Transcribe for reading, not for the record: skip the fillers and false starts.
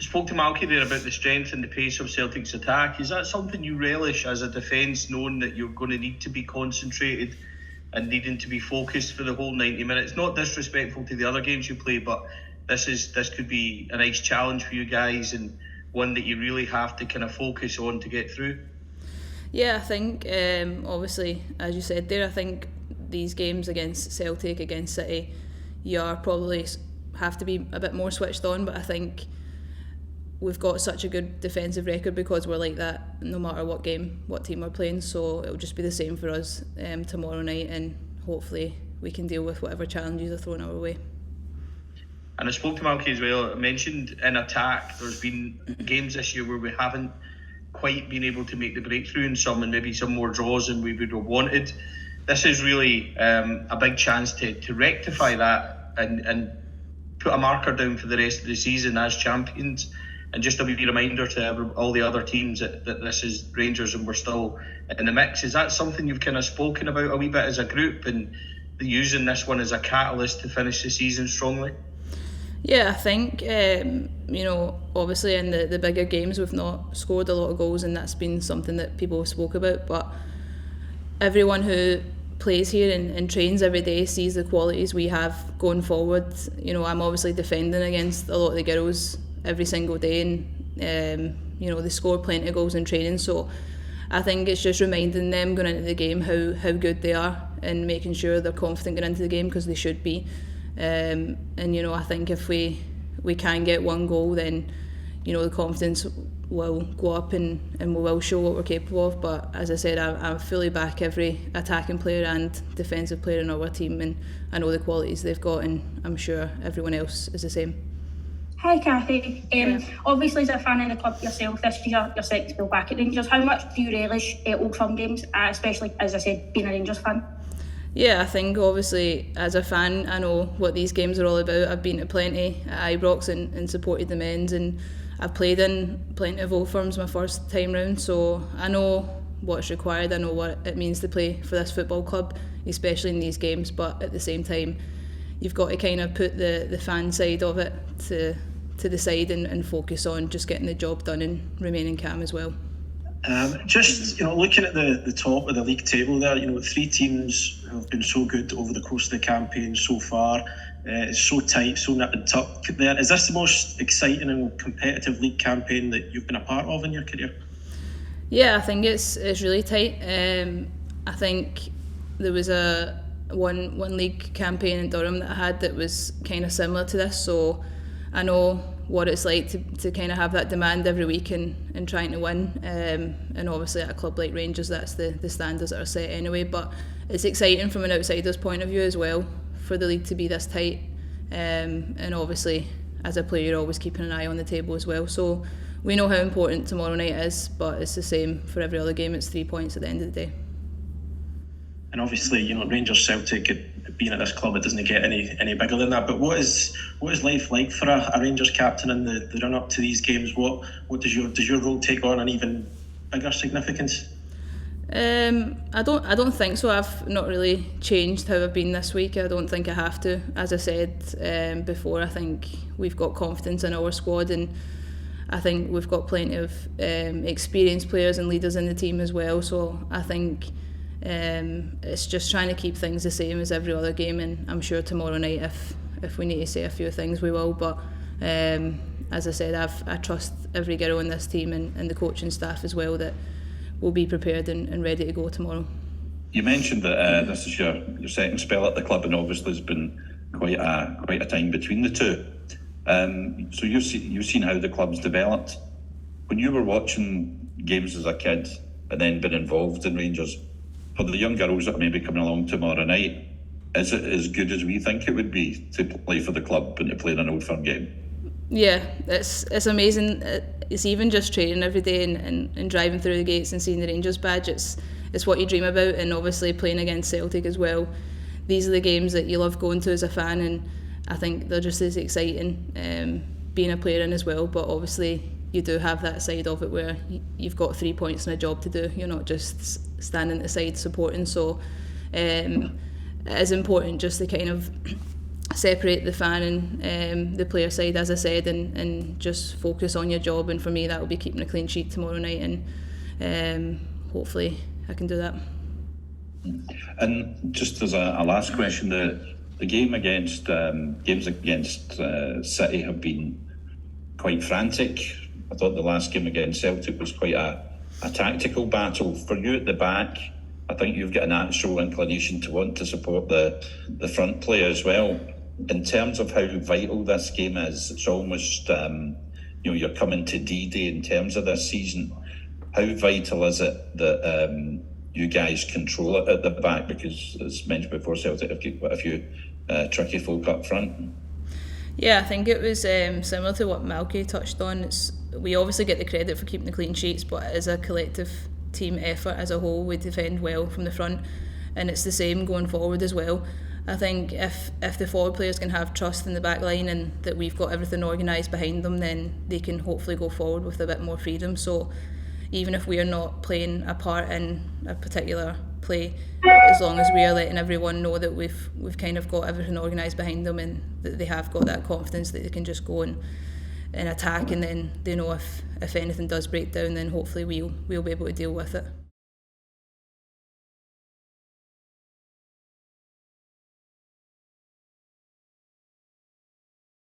spoke to Malky there about the strength and the pace of Celtic's attack. Is that something you relish as a defence, knowing that you're going to need to be concentrated and needing to be focused for the whole 90 minutes? Not disrespectful to the other games you play, but this could be a nice challenge for you guys, and one that you really have to kind of focus on to get through. Yeah, I think obviously, as you said there, I think these games against Celtic, against City, you are probably have to be a bit more switched on, but I think we've got such a good defensive record because we're like that no matter what team we're playing, so it'll just be the same for us tomorrow night, and hopefully we can deal with whatever challenges are thrown our way. And I spoke to Malky as well. I mentioned in attack there's been games this year where we haven't quite been able to make the breakthrough in some, and maybe some more draws than we would have wanted. This is really a big chance to rectify that and put a marker down for the rest of the season as champions. And just a wee reminder to all the other teams that this is Rangers and we're still in the mix. Is that something you've kind of spoken about a wee bit as a group, and using this one as a catalyst to finish the season strongly? Yeah, I think, obviously in the bigger games we've not scored a lot of goals, and that's been something that people have spoke about, but everyone who plays here and trains every day sees the qualities we have going forward. I'm obviously defending against a lot of the girls every single day, and they score plenty of goals in training, so I think it's just reminding them going into the game how good they are, and making sure they're confident going into the game, because they should be. I think if we can get one goal, then the confidence will go up, and we will show what we're capable of. But as I said, I fully back every attacking player and defensive player in our team, and I know the qualities they've got, and I'm sure everyone else is the same. Hi Kathy, obviously as a fan of the club yourself, this year you're set to go back at Rangers. How much do you relish Old Firm games, especially, as I said, being a Rangers fan? Yeah, I think obviously as a fan I know what these games are all about. I've been to plenty at Ibrox and supported the men's, and I've played in plenty of Old Firms my first time round, so I know what's required, I know what it means to play for this football club, especially in these games. But at the same time, you've got to kind of put the fan side of it to the side and focus on just getting the job done and remaining calm as well. Looking at the top of the league table there, 3 teams have been so good over the course of the campaign so far. It's so tight, so nip and tuck there. Is this the most exciting and competitive league campaign that you've been a part of in your career? Yeah, I think it's really tight. I think there was a one league campaign in Durham that I had that was kind of similar to this, so I know what it's like to kind of have that demand every week and trying to win, and obviously at a club like Rangers that's the standards that are set anyway. But it's exciting from an outsider's point of view as well for the league to be this tight, and obviously as a player you're always keeping an eye on the table as well, so we know how important tomorrow night is, but it's the same for every other game. It's 3 points at the end of the day. And obviously, Rangers Celtic, being at this club, it doesn't get any bigger than that. But what is life like for a Rangers captain in the run up to these games? What does your role take on an even bigger significance? I don't think so. I've not really changed how I've been this week. I don't think I have to. As I said before, I think we've got confidence in our squad, and I think we've got plenty of experienced players and leaders in the team as well. So I think it's just trying to keep things the same as every other game, and I'm sure tomorrow night if we need to say a few things we will, but as I said, I trust every girl in this team and the coaching staff as well that will be prepared and ready to go tomorrow. You mentioned that this is your second spell at the club, and obviously there's been quite a time between the two, so you've seen how the club's developed. When you were watching games as a kid and then been involved in Rangers, for the young girls that are maybe coming along tomorrow night, is it as good as we think it would be to play for the club and to play in an Old Firm game? Yeah, it's amazing. It's even just training every day and driving through the gates and seeing the Rangers badge. It's what you dream about, and obviously playing against Celtic as well. These are the games that you love going to as a fan, and I think they're just as exciting being a player in as well. But obviously you do have that side of it where you've got 3 points and a job to do. You're not just standing at the side supporting. So it is important just to kind of separate the fan and the player side, as I said, and just focus on your job. And for me, that will be keeping a clean sheet tomorrow night, and hopefully I can do that. And just as a last question, the games against City have been quite frantic. I thought the last game against Celtic was quite a tactical battle. For you at the back, I think you've got a natural inclination to want to support the front play as well. In terms of how vital this game is, it's almost you're coming to D-Day in terms of this season. How vital is it that you guys control it at the back? Because as mentioned before, Celtic have got quite a few tricky folk up front. Yeah, I think it was similar to what Malky touched on. We obviously get the credit for keeping the clean sheets, but as a collective team effort as a whole, we defend well from the front, and it's the same going forward as well. I think if the forward players can have trust in the back line and that we've got everything organised behind them, then they can hopefully go forward with a bit more freedom. So even if we are not playing a part in a particular play, as long as we are letting everyone know that we've kind of got everything organised behind them and that they have got that confidence that they can just go and attack, and then they know if anything does break down, then hopefully we'll be able to deal with it.